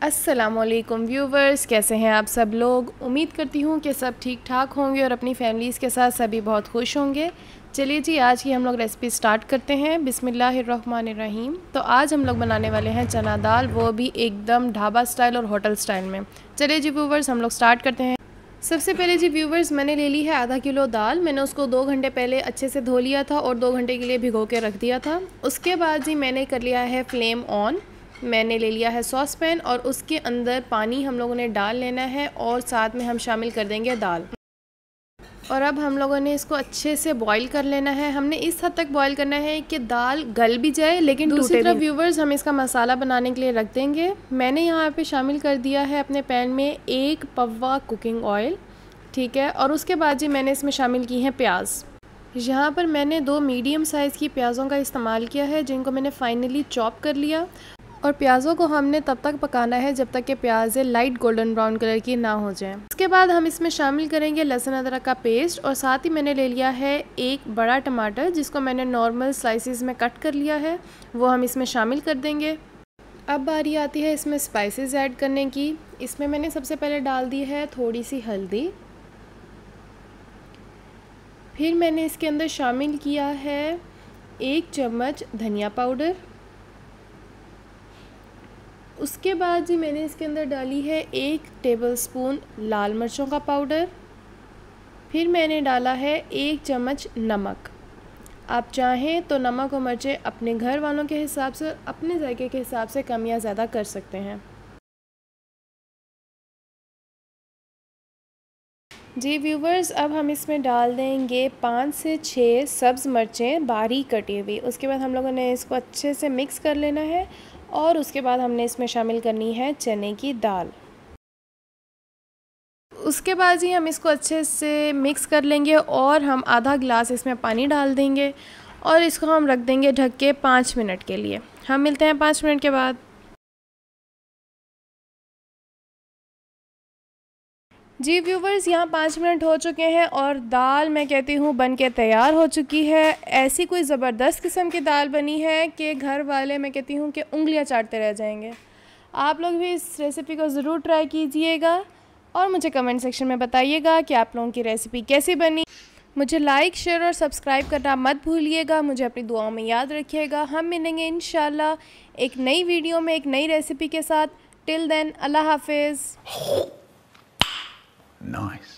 अस्सलामुअलैकुम व्यूवर्स, कैसे हैं आप सब लोग। उम्मीद करती हूँ कि सब ठीक ठाक होंगे और अपनी फैमिलीज़ के साथ सभी बहुत खुश होंगे। चलिए जी, आज की हम लोग रेसिपी स्टार्ट करते हैं। बिस्मिल्लाहिर्रहमानिर्रहीम। तो आज हम लोग बनाने वाले हैं चना दाल, वो भी एकदम ढाबा स्टाइल और होटल स्टाइल में। चलिए जी व्यूवर्स, हम लोग स्टार्ट करते हैं। सबसे पहले जी व्यूवर्स, मैंने ले ली है आधा किलो दाल। मैंने उसको 2 घंटे पहले अच्छे से धो लिया था और 2 घंटे के लिए भिगो के रख दिया था। उसके बाद जी मैंने कर लिया है फ्लेम ऑन। मैंने ले लिया है सॉस पैन और उसके अंदर पानी हम लोगों ने डाल लेना है और साथ में हम शामिल कर देंगे दाल। और अब हम लोगों ने इसको अच्छे से बॉईल कर लेना है। हमने इस हद तक बॉईल करना है कि दाल गल भी जाए लेकिन दूसरी तरफ व्यूवर्स हम इसका मसाला बनाने के लिए रख देंगे। मैंने यहाँ पे शामिल कर दिया है अपने पैन में 1 पव्वा कुकिंग ऑयल, ठीक है। और उसके बाद जी मैंने इसमें शामिल की हैं प्याज। यहाँ पर मैंने 2 मीडियम साइज़ की प्याज़ों का इस्तेमाल किया है, जिनको मैंने फाइनली चॉप कर लिया। और प्याज़ों को हमने तब तक पकाना है जब तक कि प्याज़ें लाइट गोल्डन ब्राउन कलर की ना हो जाएं। उसके बाद हम इसमें शामिल करेंगे लहसुन अदरक का पेस्ट और साथ ही मैंने ले लिया है 1 बड़ा टमाटर, जिसको मैंने नॉर्मल स्लाइसिस में कट कर लिया है, वो हम इसमें शामिल कर देंगे। अब बारी आती है इसमें स्पाइसेस ऐड करने की। इसमें मैंने सबसे पहले डाल दी है थोड़ी सी हल्दी। फिर मैंने इसके अंदर शामिल किया है 1 चम्मच धनिया पाउडर। उसके बाद जी मैंने इसके अंदर डाली है 1 टेबलस्पून लाल मिर्चों का पाउडर। फिर मैंने डाला है 1 चम्मच नमक। आप चाहें तो नमक और मिर्चें अपने घर वालों के हिसाब से, अपने जायके के हिसाब से कम या ज़्यादा कर सकते हैं। जी व्यूवर्स, अब हम इसमें डाल देंगे 5 से 6 सब्ज़ मिर्चें बारीक कटी हुई। उसके बाद हम लोगों ने इसको अच्छे से मिक्स कर लेना है और उसके बाद हमने इसमें शामिल करनी है चने की दाल। उसके बाद ही हम इसको अच्छे से मिक्स कर लेंगे और हम आधा गिलास इसमें पानी डाल देंगे और इसको हम रख देंगे ढक के 5 मिनट के लिए। हम मिलते हैं 5 मिनट के बाद। जी व्यूवर्स, यहाँ 5 मिनट हो चुके हैं और दाल मैं कहती हूँ बन के तैयार हो चुकी है। ऐसी कोई ज़बरदस्त किस्म की दाल बनी है कि घर वाले मैं कहती हूँ कि उंगलियाँ चाटते रह जाएंगे। आप लोग भी इस रेसिपी को ज़रूर ट्राई कीजिएगा और मुझे कमेंट सेक्शन में बताइएगा कि आप लोगों की रेसिपी कैसी बनी। मुझे लाइक, शेयर और सब्सक्राइब करना मत भूलिएगा। मुझे अपनी दुआओं में याद रखिएगा। हम मिलेंगे इंशाल्लाह एक नई वीडियो में एक नई रेसिपी के साथ। टिल देन, अल्लाह हाफिज़। Nice.